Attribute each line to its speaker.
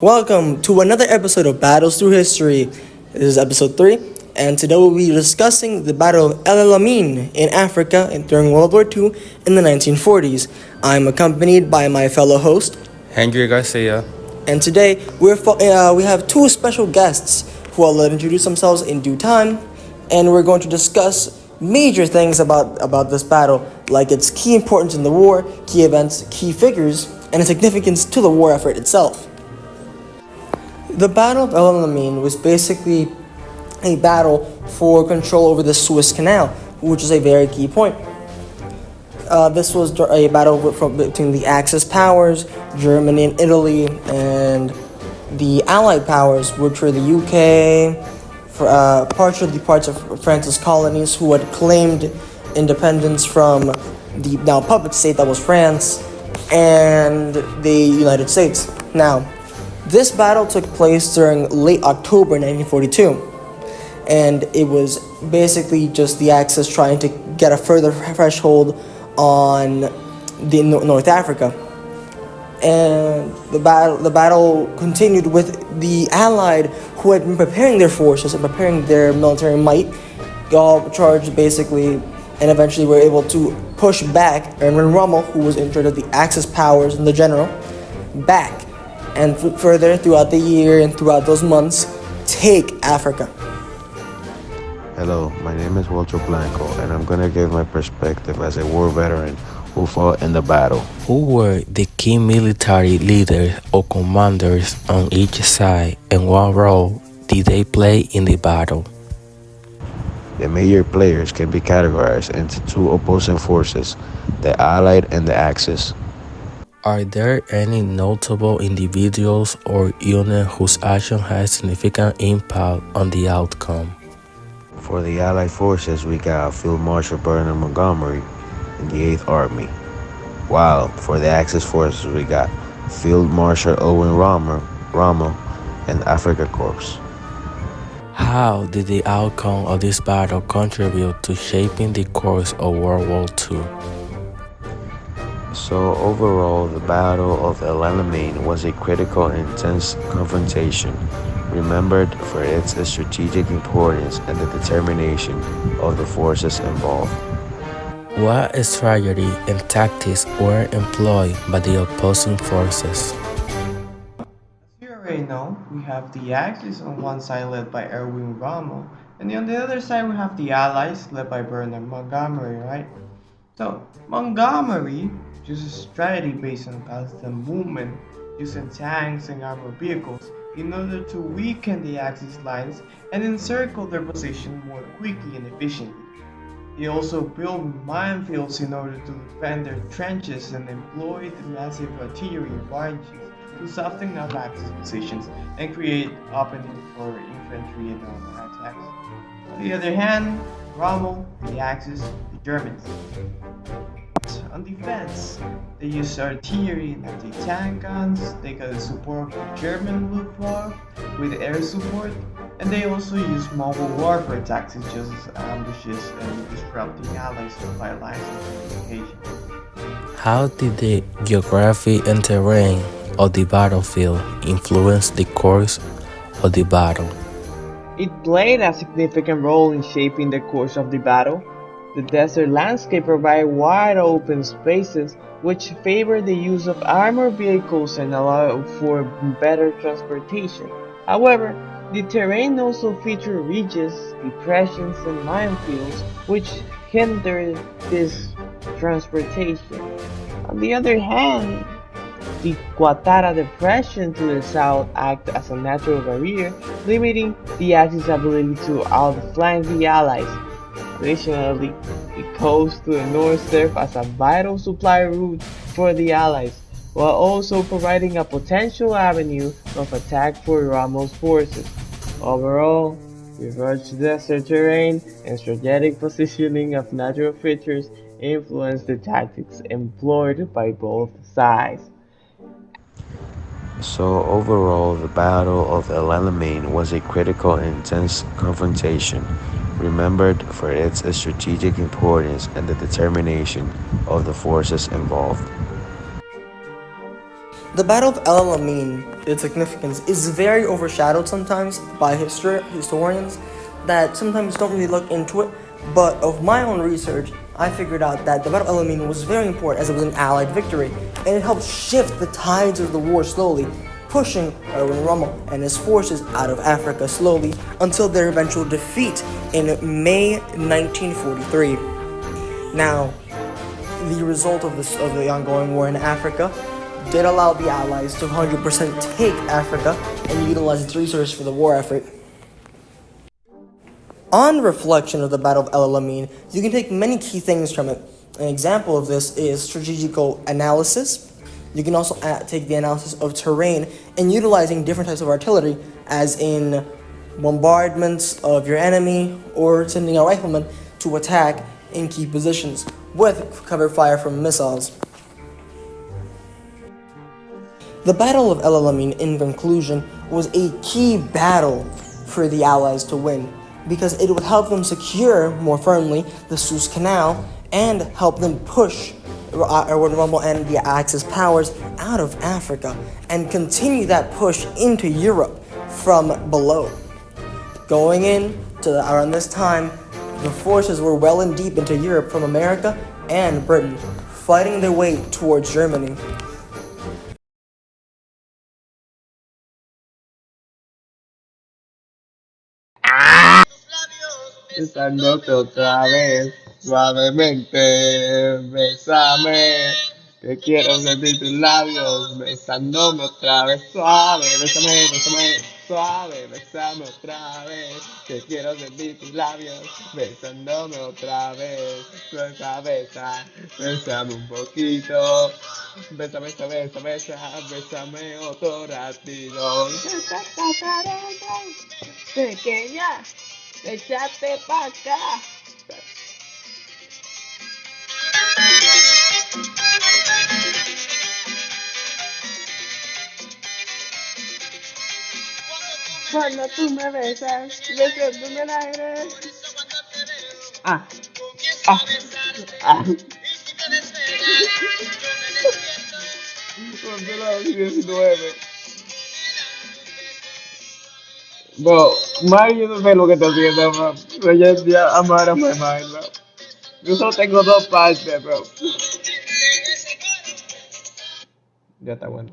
Speaker 1: Welcome to another episode of Battles Through History. This is episode 3, and today we'll be discussing the Battle of El Alamein in Africa during World War II in the 1940s. I'm accompanied by my fellow host,
Speaker 2: Henry Garcia.
Speaker 1: and today we have two special guests who I'll let introduce themselves in due time, and we're going to discuss major things about this battle, like its key importance in the war, key events, key figures, and its significance to the war effort itself. The Battle of El Alamein was basically a battle for control over the Suez Canal, which is a very key point. This was a battle between the Axis powers, Germany and Italy, and the Allied powers, which were the UK, parts of France's colonies who had claimed independence from the now puppet state that was France, and the United States. Now, this battle took place during late October 1942, and it was basically just the Axis trying to get a further threshold on North Africa. And the battle continued with the Allied, who had been preparing their forces and preparing their military might, all charged basically, and eventually were able to push back Erwin Rommel, who was in charge of the Axis powers and the general, back, and further throughout the year and throughout those months, take Africa.
Speaker 3: Hello, my name is Walter Blanco, and I'm going to give my perspective as a war veteran who fought in the battle.
Speaker 4: Who were the key military leaders or commanders on each side, and what role did they play in the battle?
Speaker 3: The major players can be categorized into two opposing forces, the Allied and the Axis.
Speaker 4: Are there any notable individuals or units whose action had significant impact on the outcome?
Speaker 3: For the Allied forces, we got Field Marshal Bernard Montgomery in the 8th Army, while for the Axis forces, we got Field Marshal Erwin Rommel and Afrika Korps.
Speaker 4: How did the outcome of this battle contribute to shaping the course of World War II?
Speaker 3: So overall, the Battle of El Alamein was a critical and intense confrontation, remembered for its strategic importance and the determination of the forces involved.
Speaker 4: What strategy and tactics were employed by the opposing forces?
Speaker 1: As you already know, we have the Axis on one side led by Erwin Rommel, and on the other side we have the Allies led by Bernard Montgomery, right? So, Montgomery used a strategy based on constant movement, using tanks and armored vehicles in order to weaken the Axis lines and encircle their position more quickly and efficiently. He also built minefields in order to defend their trenches and employed massive artillery barrages to soften up Axis positions and create openings for infantry and armor attacks. On the other hand, Rommel, the Axis, the Germans. On defense, they used artillery and anti-tank guns, they got the support of the German Luftwaffe with air support, and they also used mobile warfare tactics such as ambushes and disrupting Allies supply lines and communication.
Speaker 4: How did the geography and terrain of the battlefield influence the course of the battle?
Speaker 1: It played a significant role in shaping the course of the battle. The desert landscape provided wide open spaces which favored the use of armored vehicles and allowed for better transportation. However, the terrain also featured ridges, depressions, and minefields which hindered this transportation. On the other hand, the Guatara Depression to the south acted as a natural barrier, limiting the Axis ability to outflank the Allies. Additionally, the coast to the north served as a vital supply route for the Allies, while also providing a potential avenue of attack for Rommel's forces. Overall, the rugged desert terrain and strategic positioning of natural features influenced the tactics employed by both sides.
Speaker 3: So overall, the Battle of El Alamein was a critical and intense confrontation, remembered for its strategic importance and the determination of the forces involved.
Speaker 1: The Battle of El Alamein, its significance, is very overshadowed sometimes by historians that sometimes don't really look into it. But of my own research, I figured out that the Battle of El Alamein was very important as it was an Allied victory, and it helped shift the tides of the war slowly, pushing Erwin Rommel and his forces out of Africa slowly until their eventual defeat in May 1943. Now, the result of the ongoing war in Africa did allow the Allies to 100% take Africa and utilize its resources for the war effort. On reflection of the Battle of El Alamein, you can take many key things from it. An example of this is strategical analysis. You can also take the analysis of terrain and utilizing different types of artillery, as in bombardments of your enemy or sending a rifleman to attack in key positions with cover fire from missiles. The Battle of El Alamein, in conclusion, was a key battle for the Allies to win because it would help them secure more firmly the Suez Canal and help them push Erwin Rommel and the Axis powers out of Africa and continue that push into Europe from below. Going in to around this time, the forces were well and deep into Europe from America and Britain, fighting their way towards Germany.
Speaker 2: Besándote otra vez, suavemente, bésame, que quiero sentir tus labios, besándome otra vez, suave, bésame, bésame, suave, bésame otra vez, que quiero sentir tus labios, besándome otra vez, besa, besa, bésame un poquito, besa, besa, besa, besa, bésame otro ratito. Pequeña. Échate pa' acá. Cuando tú me besas, besándome el aire. Ah, ah, ah. Cuando la 19. Bro, Mike, yo no sé lo que está haciendo, bro. Pero ya amar a my mind, bro. Yo solo tengo dos partes, bro. Ya está bueno.